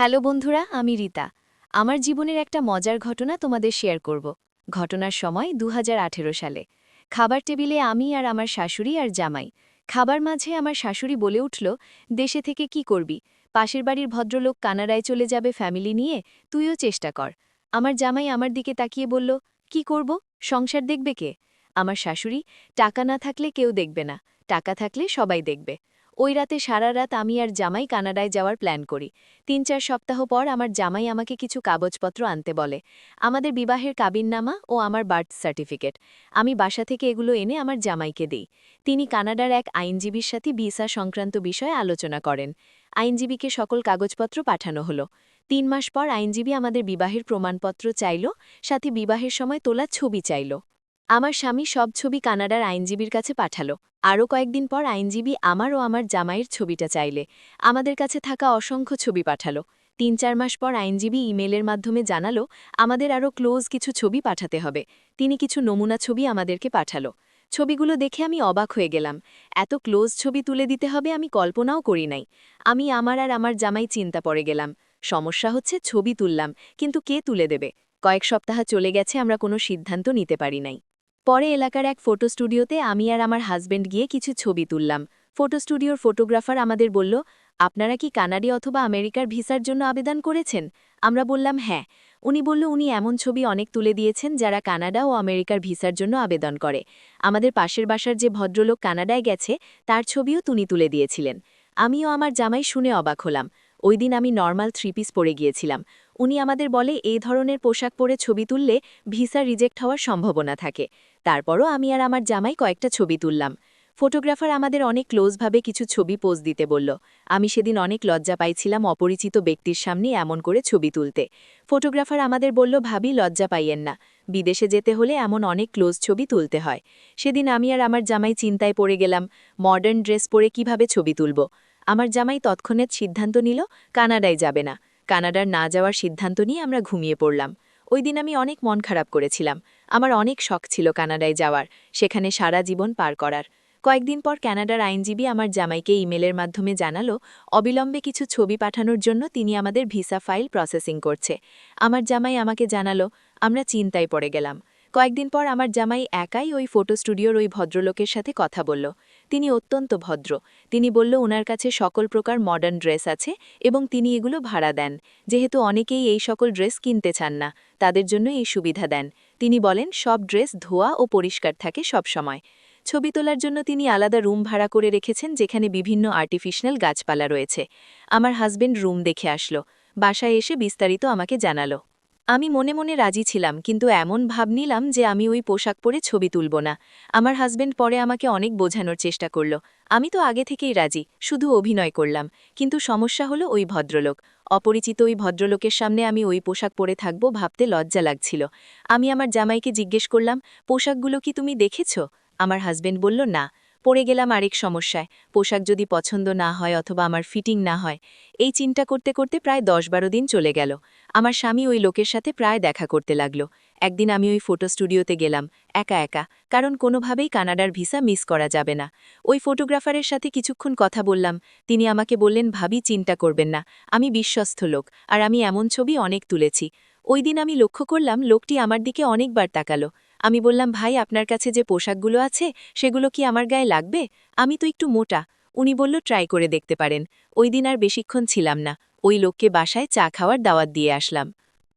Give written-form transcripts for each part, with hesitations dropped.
Hello বন্ধুরা, আমি রীতা। আমার জীবনের একটা মজার ঘটনা তোমাদের শেয়ার করব। ঘটনার সময় ২০১৮ সালে খাবার টেবিলে আমি আর আমার শাশুড়ি আর জামাই। খাবার মাঝে আমার শাশুড়ি বলে উঠল, দেশে থেকে কি করবি? পাশের বাড়ির ভদ্রলোক কানাডায় চলে যাবে ফ্যামিলি নিয়ে, তুইও চেষ্টা কর। আমার জামাই আমার দিকে তাকিয়ে বলল, কি করব? সংসার দেখবে কে? আমার শাশুড়ি, টাকা না থাকলে কেউ দেখবে না, টাকা থাকলে সবাই দেখবে। ওই রাতে সারা রাত আমি আর জামাই কানাডায় যাওয়ার প্ল্যান করি। ৩-৪ সপ্তাহ পর আমার জামাই আমাকে কিছু কাগজপত্র আনতে বলে। আমাদের বিবাহের কাবিননামা ও আমার বার্থ সার্টিফিকেট। আমি বাসা থেকে এগুলো এনে আমার জামাইকে দিই। তিনি কানাডার এক আইনজীবীর সাথে ভিসা সংক্রান্ত বিষয়ে আলোচনা করেন। আইনজীবীকে সকল কাগজপত্র পাঠানো হলো। ৩ মাস পর আইনজীবী আমাদের বিবাহের প্রমাণপত্র চাইল, সাথে বিবাহের সময় তোলা ছবি চাইল। আমার স্বামী সব ছবি কানাডার আইনজীবীর কাছে পাঠালো। আরও কয়েকদিন পর আইনজীবী আমার ও আমার জামাইয়ের ছবিটা চাইলে আমাদের কাছে থাকা অসংখ্য ছবি পাঠালো। ৩-৪ মাস পর আইনজীবী ইমেলের মাধ্যমে জানালো আমাদের আরও ক্লোজ কিছু ছবি পাঠাতে হবে। তিনি কিছু নমুনা ছবি আমাদেরকে পাঠালো। ছবিগুলো দেখে আমি অবাক হয়ে গেলাম। এত ক্লোজ ছবি তুলে দিতে হবে আমি কল্পনাও করি নাই। আমি আমার আর আমার জামাই চিন্তা পড়ে গেলাম। সমস্যা হচ্ছে ছবি তুললাম, কিন্তু কে তুলে দেবে? কয়েক সপ্তাহ চলে গেছে, আমরা কোনো সিদ্ধান্ত নিতে পারি নাই। পরে এলাকার এক ফটো স্টুডিওতে আমি আর আমার হাজবেন্ড গিয়ে কিছু ছবি তুললাম। ফটো স্টুডিওর ফটোগ্রাফার আমাদের বলল, আপনারা কি কানাডি অথবা আমেরিকার ভিসার জন্য আবেদন করেছেন? আমরা বললাম হ্যাঁ। উনি বলল উনি এমন ছবি অনেক তুলে দিয়েছেন যারা কানাডা ও আমেরিকার ভিসার জন্য আবেদন করে। আমাদের পাশের বাসার যে ভদ্রলোক কানাডায় গেছে তার ছবিও তিনি তুলে দিয়েছিলেন। আমিও আমার জামাই শুনে অবাক হলাম। ওই দিন আমি নর্মাল 3 পিস পরে গিয়েছিলাম। উনি আমাদের বলে এই ধরনের পোশাক পরে ছবি তুললে ভিসা রিজেক্ট হওয়ার সম্ভাবনা থাকে। তারপরও আমি আর আমার জামাই কয়েকটা ছবি তুললাম। ফটোগ্রাফার আমাদের অনেক ক্লোজভাবে কিছু ছবি পোজ দিতে বলল। আমি সেদিন অনেক লজ্জা পাইছিলাম অপরিচিত ব্যক্তির সামনে এমন করে ছবি তুলতে। ফটোগ্রাফার আমাদের বলল, ভাবি লজ্জা পাইয়েন না, বিদেশে যেতে হলে এমন অনেক ক্লোজ ছবি তুলতে হয়। সেদিন আমি আর আমার জামাই চিন্তায় পড়ে গেলাম, মডার্ন ড্রেস পরে কিভাবে ছবি তুলব। আমার জামাই তৎক্ষণাৎ সিদ্ধান্ত নিল কানাডায় যাবে না। কানাডার না যাওয়ার সিদ্ধান্ত নিয়ে আমরা ঘুমিয়ে পড়লাম। ওই দিন আমি অনেক মন খারাপ করেছিলাম। আমার অনেক শখ ছিল কানাডায় যাওয়ার, সেখানে সারা জীবন পার করার। কয়েকদিন পর কানাডার আইনজীবী আমার জামাইকে ইমেলের মাধ্যমে জানালো অবিলম্বে কিছু ছবি পাঠানোর জন্য তিনি আমাদের ভিসা ফাইল প্রসেসিং করছে। আমার জামাই আমাকে জানালো, আমরা চিন্তায় পড়ে গেলাম। কয়েকদিন পর আমার জামাই একাই ওই ফটো স্টুডিওর ওই ভদ্রলোকের সাথে কথা বলল। তিনি অত্যন্ত ভদ্র। তিনি বলল ওনার কাছে সকল প্রকার মডার্ন ড্রেস আছে এবং তিনি এগুলো ভাড়া দেন। যেহেতু অনেকেই এই সকল ড্রেস কিনতে চান না, তাদের জন্য এই সুবিধা দেন। তিনি বলেন সব ড্রেস ধোয়া ও পরিষ্কার থাকে সব সময়। ছবি তোলার জন্য তিনি আলাদা রুম ভাড়া করে রেখেছেন যেখানে বিভিন্ন আর্টিফিশিয়াল গাছপালা রয়েছে। আমার হাজবেন্ড রুম দেখে আসলো। বাসায় এসে বিস্তারিত আমাকে জানালো। আমি মনে মনে রাজি ছিলাম, কিন্তু এমন ভাব নিলাম যে আমি ওই পোশাক পরে ছবি তুলব না। আমার হাজবেন্ড পরে আমাকে অনেক বোঝানোর চেষ্টা করল। আমি তো আগে থেকেই রাজি, শুধু অভিনয় করলাম। কিন্তু সমস্যা হলো ওই ভদ্রলোক। অপরিচিত ওই ভদ্রলোকের সামনে আমি ওই পোশাক পরে থাকব ভাবতে লজ্জা লাগছিল। আমি আমার জামাইকে জিজ্ঞেস করলাম, পোশাকগুলো কি তুমি দেখেছ? আমার হাজবেন্ড বলল না। পড়ে গেলাম আরেক সমস্যায়, পোশাক যদি পছন্দ না হয় অথবা আমার ফিটিং না হয়। এই চিন্তা করতে করতে প্রায় ১০-১২ দিন চলে গেল। আমার স্বামী ওই লোকের সাথে প্রায় দেখা করতে লাগলো। একদিন আমি ওই ফটো স্টুডিওতে গেলাম, একা একা, কারণ কোনোভাবেই কানাডার ভিসা মিস করা যাবে না। ওই ফটোগ্রাফারের সাথে কিছুক্ষণ কথা বললাম। তিনি আমাকে বললেন, ভাবি চিন্তা করবেন না, আমি বিশ্বস্ত লোক, আর আমি এমন ছবি অনেক তুলেছি। ওই দিন আমি লক্ষ্য করলাম লোকটি আমার দিকে অনেকবার তাকালো। আমি বললাম, ভাই আপনার কাছে যে পোশাকগুলো আছে সেগুলো কি আমার গায়ে লাগবে? আমি তো একটু মোটা। উনি বলল, ট্রাই করে দেখতে পারেন। ওই দিন আর বেশিক্ষণ ছিলাম না, ওই লোককে বাসায় চা খাওয়ার দাওয়াত দিয়ে আসলাম।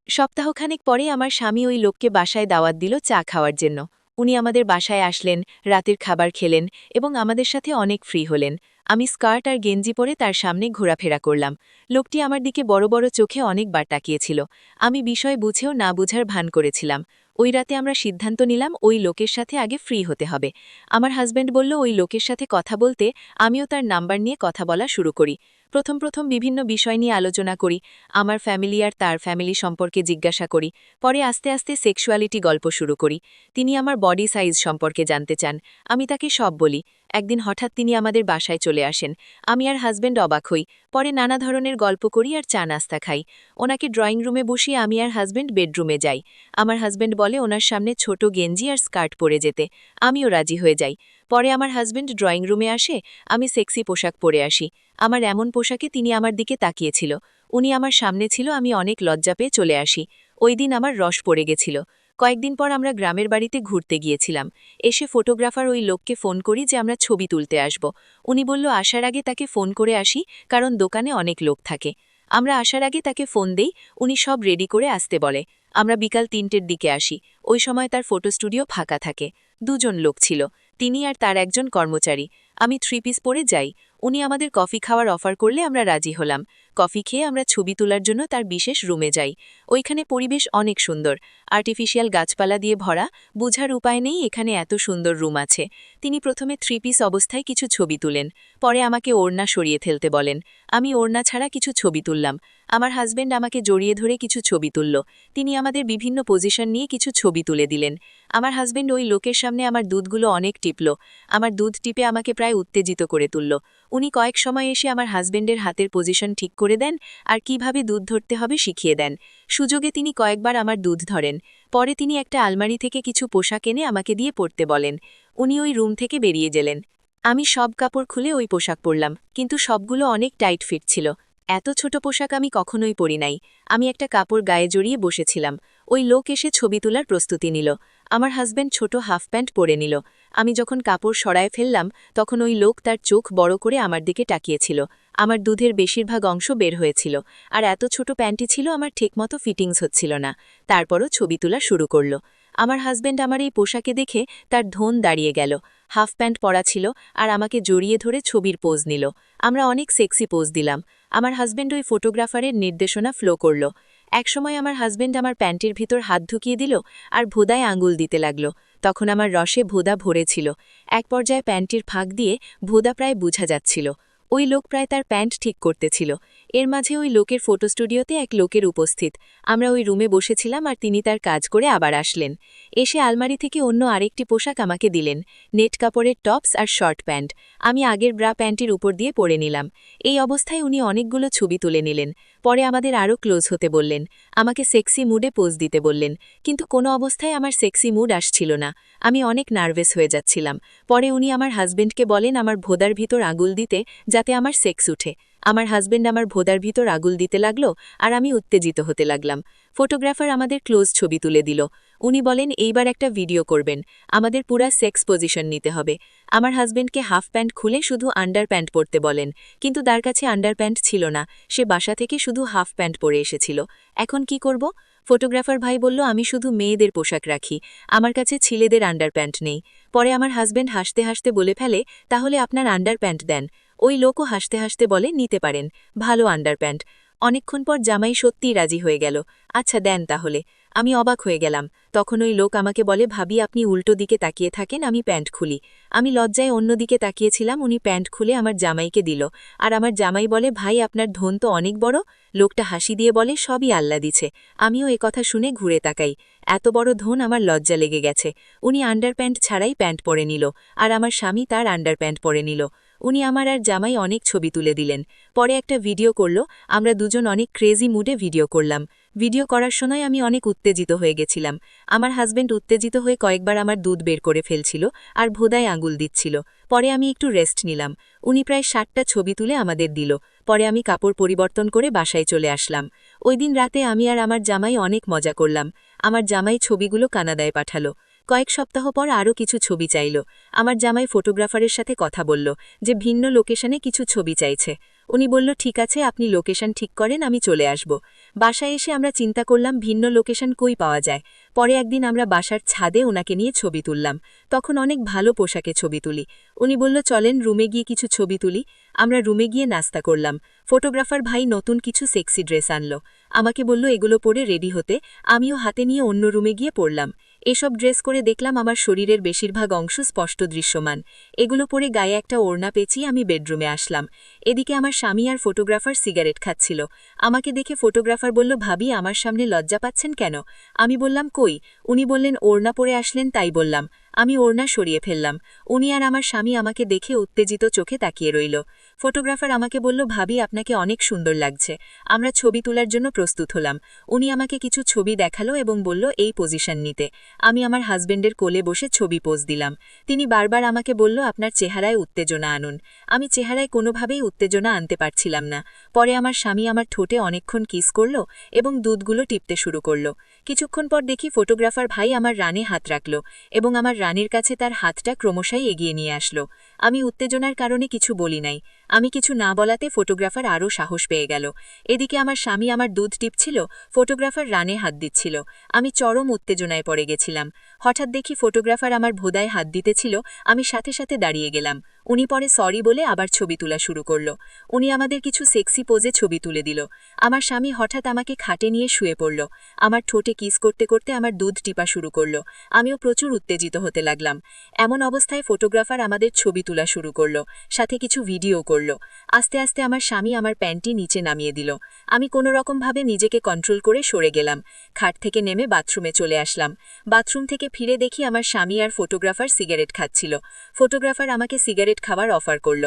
সপ্তাহখানেক পরে আমার স্বামী ওই লোককে বাসায় দাওয়াত দিল চা খাওয়ার জন্য। উনি আমাদের বাসায় আসলেন, রাতের খাবার খেলেন এবং আমাদের সাথে অনেক ফ্রি হলেন। আমি স্কার্ট আর গেঞ্জি পরে তার সামনে ঘোরাফেরা করলাম। লোকটি আমার দিকে বড় বড় চোখে অনেকবার তাকিয়েছিল। আমি বিষয় বুঝেও না বুঝার ভান করেছিলাম। ওই রাতে আমরা সিদ্ধান্ত নিলাম ওই লোকের সাথে আগে ফ্রি হতে হবে। আমার হাজব্যান্ড বলল ওই লোকের সাথে কথা বলতে, আমিও তার নাম্বার নিয়ে কথা বলা শুরু করি। প্রথম প্রথম বিভিন্ন বিষয় নিয়ে আলোচনা করি। আমার ফ্যামিলি আর তার ফ্যামিলি সম্পর্কে জিজ্ঞাসা করি। পরে আস্তে আস্তে সেক্সুয়ালিটি গল্প শুরু করি। তিনি আমার বডি সাইজ সম্পর্কে জানতে চান। আমি তাকে সব বলি। একদিন হঠাৎ তিনি আমাদের বাসায় চলে আসেন। আমি আর হাজব্যান্ড অবাক হই। পরে নানা ধরনের গল্প করি আর চা নাস্তা খাই। ওনাকে ড্রয়িং রুমে বসিয়ে আমি আর হাজব্যান্ড বেডরুমে যাই। আমার হাজব্যান্ড বলে ওনার সামনে ছোট গেঞ্জি আর স্কার্ট পরে যেতে। আমিও রাজি হয়ে যাই। পরে আমার হাজব্যান্ড ড্রয়িং রুমে আসে, আমি সেক্সি পোশাক পরে আসি। আমার এমন পোশাকে তিনি আমার দিকে তাকিয়েছিল। উনি আমার সামনে ছিল, আমি অনেক লজ্জা পেয়ে চলে আসি। ওই দিন আমার রস পড়ে গেছিল। কয়েকদিন পর আমরা গ্রামের বাড়িতে ঘুরতে গিয়েছিলাম। এসে ফটোগ্রাফার ওই লোককে ফোন করি যে আমরা ছবি তুলতে আসব। উনি বলল আসার আগে তাকে ফোন করে আসি, কারণ দোকানে অনেক লোক থাকে। আমরা আসার আগে তাকে ফোন দেই, উনি সব রেডি করে আসতে বলে। আমরা বিকাল ৩টের দিকে আসি। ওই সময় তার ফটো স্টুডিও ফাঁকা থাকে। দুজন লোক ছিল, তিনি আর তার একজন কর্মচারী। আমি 3 পিস পরে যাই। উনি আমাদের কফি খাওয়ার অফার করলে আমরা রাজি হলাম। কফি খেয়ে আমরা ছবি তোলার জন্য তার বিশেষ রুমে যাই। ওইখানে পরিবেশ অনেক সুন্দর, আর্টিফিশিয়াল গাছপালা দিয়ে ভরা। বুঝার উপায় নেই এখানে এত সুন্দর রুম আছে। তিনি প্রথমে 3 পিস অবস্থায় কিছু ছবি তুলেন, পরে আমাকে ওড়না সরিয়ে ফেলতে বলেন। আমি ওড়না ছাড়া কিছু ছবি তুললাম। আমার হাজবেন্ড আমাকে জড়িয়ে ধরে কিছু ছবি তুলল। তিনি আমাদের বিভিন্ন পজিশন নিয়ে কিছু ছবি তুলে দিলেন। আমার হাজবেন্ড ওই লোকের সামনে আমার দুধগুলো অনেক টিপল। আমার দুধ টিপে আমাকে প্রায় উত্তেজিত করে তুলল। উনি কয়েক সময় এসে আমার হাজবেন্ডের হাতের পজিশন ঠিক করে দেন আর কিভাবে দুধ ধরতে হবে শিখিয়ে দেন। সুযোগে তিনি কয়েকবার আমার দুধ ধরেন। পরে তিনি একটা আলমারি থেকে কিছু পোশাক এনে আমাকে দিয়ে পরতে বলেন। উনি ওই রুম থেকে বেরিয়ে গেলেন। আমি সব কাপড় খুলে ওই পোশাক পরলাম, কিন্তু সবগুলো অনেক টাইট ফিট ছিল। এত ছোট পোশাক আমি কখনোই পরি নাই। আমি একটা কাপড় গায়ে জড়িয়ে বসেছিলাম। ওই লোক এসে ছবি তোলার প্রস্তুতি নিল। আমার হাজবেন্ড ছোট হাফ প্যান্ট পরে নিল। আমি যখন কাপড় সরায় ফেললাম, তখন ওই লোক তার চোখ বড় করে আমার দিকে তাকিয়েছিল। আমার দুধের বেশিরভাগ অংশ বের হয়েছিল, আর এত ছোট প্যান্টই ছিল, আমার ঠিকমতো ফিটিংস হচ্ছিল না। তারপরও ছবি তোলা শুরু করল। আমার হাজবেন্ড আমার এই পোশাকে দেখে তার ধন দাঁড়িয়ে গেল। হাফ প্যান্ট পরা ছিল আর আমাকে জড়িয়ে ধরে ছবির পোজ নিল। আমরা অনেক সেক্সি পোজ দিলাম। আমার হাজবেন্ড ওই ফটোগ্রাফারের নির্দেশনা ফলো করল। একসময় আমার হাজবেন্ড আমার প্যান্টের ভিতর হাত ঢুকিয়ে দিল আর ভোদায় আঙুল দিতে লাগল। তখন আমার রসে ভোদা ভরেছিল। এক পর্যায়ে প্যান্টের ফাঁক দিয়ে ভোদা প্রায় বোঝা যাচ্ছিল। ওই লোক প্রায় তার প্যান্ট ঠিক করতেছিল। এর মাঝে ওই লোকের ফটো স্টুডিওতে এক লোকের উপস্থিত। আমরা ওই রুমে বসেছিলাম আর তিনি তার কাজ করে আবার আসলেন। এসে আলমারি থেকে অন্য আরেকটি পোশাক আমাকে দিলেন, নেট কাপড়ের টপস আর শর্ট প্যান্ট। আমি আগের ব্রা প্যান্টের উপর দিয়ে পরে নিলাম। এই অবস্থায় উনি অনেকগুলো ছবি তুলে নিলেন। পরে আমাদের আরও ক্লোজ হতে বললেন। আমাকে সেক্সি মুডে পোজ দিতে বললেন, কিন্তু কোনো অবস্থায় আমার সেক্সি মুড আসছিল না। আমি অনেক নার্ভাস হয়ে যাচ্ছিলাম। পরে উনি আমার হাজবেন্ডকে বলেন আমার ভোদার ভিতর আঙুল দিতে, যাতে আমার সেক্স উঠে। আমার হাজবেন্ড আমার ভোদার ভিতর আঙুল দিতে লাগলো আর আমি উত্তেজিত হতে লাগলাম। ফটোগ্রাফার আমাদের ক্লোজ ছবি তুলে দিল। উনি বলেন এইবার একটা ভিডিও করবেন, আমাদের পুরা সেক্স পজিশন নিতে হবে। আমার হাজবেন্ডকে হাফ প্যান্ট খুলে শুধু আন্ডার প্যান্ট পরতে বলেন, কিন্তু তার কাছে আন্ডার প্যান্ট ছিল না। সে বাসা থেকে শুধু হাফ প্যান্ট পরে এসেছিল। এখন কি করব? ফটোগ্রাফার ভাই বলল আমি শুধু মেয়েদের পোশাক রাখি, আমার কাছে ছেলেদের আন্ডার প্যান্ট নেই। পরে আমার হাজবেন্ড হাসতে হাসতে বলে ফেলে, তাহলে আপনার আন্ডার প্যান্ট দেন। ওই লোকও হাসতে হাসতে বলে নিতে পারেন, ভালো আন্ডার প্যান্ট। অনেকক্ষণ পর জামাই সত্যিই রাজি হয়ে গেল। আচ্ছা দেন তাহলে। আমি অবাক হয়ে গেলাম। তখন ওই লোক আমাকে বলে ভাবি আপনি উল্টো দিকে তাকিয়ে থাকেন, আমি প্যান্ট খুলি। আমি লজ্জায় অন্য দিকে তাকিয়েছিলাম। উনি প্যান্ট খুলে আমার জামাইকে দিল, আর আমার জামাই বলে ভাই আপনার ধন তো অনেক বড়। লোকটা হাসি দিয়ে বলে সবই আল্লাহ দিছে। আমিও কথা শুনে ঘুরে তাকাই। এত বড় ধন, আমার লজ্জা লেগে গেছে। উনি আন্ডার প্যান্ট ছাড়াই প্যান্ট পরে নিল, আর আমার স্বামী তার আন্ডার প্যান্ট পরে নিল। উনি আমার আর জামাই অনেক ছবি তুলে দিলেন। পরে একটা ভিডিও করল। আমরা দুজন অনেক ক্রেজি মুডে ভিডিও করলাম। ভিডিও করার সময় আমি অনেক উত্তেজিত হয়ে গেছিলাম। আমার হাজবেন্ড উত্তেজিত হয়ে কয়েকবার আমার দুধ বের করে ফেলছিল আর ভোদায় আঙুল দিচ্ছিল। পরে আমি একটু রেস্ট নিলাম। উনি প্রায় 60টা ছবি তুলে আমাদের দিল। পরে আমি কাপড় পরিবর্তন করে বাসায় চলে আসলাম। ওই দিন রাতে আমি আর আমার জামাই অনেক মজা করলাম। আমার জামাই ছবিগুলো কানাডায় পাঠালো। কয়েক সপ্তাহ পর আরও কিছু ছবি চাইল। আমার জামাই ফটোগ্রাফারের সাথে কথা বলল যে ভিন্ন লোকেশনে কিছু ছবি চাইছে। উনি বলল ঠিক আছে, আপনি লোকেশন ঠিক করেন, আমি চলে আসব। বাসায় এসে আমরা চিন্তা করলাম ভিন্ন লোকেশন কই পাওয়া যায়। পরে একদিন আমরা বাসার ছাদে ওনাকে নিয়ে ছবি তুললাম। তখন অনেক ভালো পোশাকে ছবি তুলি। উনি বলল চলেন রুমে গিয়ে কিছু ছবি তুলি। আমরা রুমে গিয়ে নাস্তা করলাম। ফটোগ্রাফার ভাই নতুন কিছু সেক্সি ড্রেস আনলো। আমাকে বলল এগুলো পরে রেডি হতে। আমিও হাতে নিয়ে অন্য রুমে গিয়ে পরলাম। এসব ড্রেস করে দেখলাম আমার শরীরের বেশিরভাগ অংশ স্পষ্ট দৃশ্যমান। এগুলো পরে গায়ে একটা ওড়না পেঁচিয়ে আমি বেডরুমে আসলাম। এদিকে আমার স্বামী আর ফটোগ্রাফার সিগারেট খাচ্ছিল। আমাকে দেখে ফটোগ্রাফার বলল ভাবি আমার সামনে লজ্জা পাচ্ছেন কেন? আমি বললাম কই। উনি বললেন ওড়না পরে আসলেন তাই বললাম। আমি ওড়না সরিয়ে ফেললাম। উনি আর আমার স্বামী আমাকে দেখে উত্তেজিত চোখে তাকিয়ে রইল। ফটোগ্রাফার আমাকে বলল, ভাবি আপনাকে অনেক সুন্দর লাগছে। আমরা ছবি তোলার জন্য প্রস্তুত হলাম। উনি আমাকে কিছু ছবি দেখালো এবং বলল এই পজিশন নিতে। আমি আমার হাজবেন্ডের কোলে বসে ছবি পোজ দিলাম। তিনি বারবার আমাকে বলল, আপনার চেহারায় উত্তেজনা আনুন। আমি চেহারায় কোনোভাবেই উত্তেজনা আনতে পারছিলাম না। পরে আমার স্বামী আমার ঠোঁটে অনেকক্ষণ কিস করল এবং দুধগুলো টিপতে শুরু করল। কিছুক্ষণ পর দেখি ফটোগ্রাফার ভাই আমার রানে হাত রাখল এবং আমার রানের কাছে তার হাতটা ক্রমশই এগিয়ে নিয়ে আসলো। আমি উত্তেজনার কারণে কিছু বলি নাই। আমি কিছু না বলাতে ফটোগ্রাফার আরও সাহস পেয়ে গেল। এদিকে আমার স্বামী আমার দুধ টিপছিল, ফটোগ্রাফার রানে হাত দিচ্ছিল। আমি চরম উত্তেজনায় পড়ে গেছিলাম। হঠাৎ দেখি ফটোগ্রাফার আমার ভোদায় হাত দিতেছিল। আমি সাথে সাথে দাঁড়িয়ে গেলাম। উনি পরে সরি বলে আবার ছবি তোলা শুরু করল। উনি আমাদের কিছু সেক্সি পোজে ছবি তুলে দিল। আমার স্বামী হঠাৎ আমাকে খাটে নিয়ে শুয়ে পড়ল। আমার ঠোঁটে কিস করতে করতে আমার দুধ টিপা শুরু করল। আমিও প্রচুর উত্তেজিত হতে লাগলাম। এমন অবস্থায় ফটোগ্রাফার আমাদের ছবি তোলা শুরু করল, সাথে কিছু ভিডিও করল। আস্তে আস্তে আমার স্বামী আমার প্যান্টটি নিচে নামিয়ে দিল। আমি কোনো রকমভাবে নিজেকে কন্ট্রোল করে সরে গেলাম। খাট থেকে নেমে বাথরুমে চলে আসলাম। বাথরুম থেকে ফিরে দেখি আমার স্বামী আর ফটোগ্রাফার সিগারেট খাচ্ছিল। ফটোগ্রাফার আমাকে সিগারেট খাওয়ার অফার করল।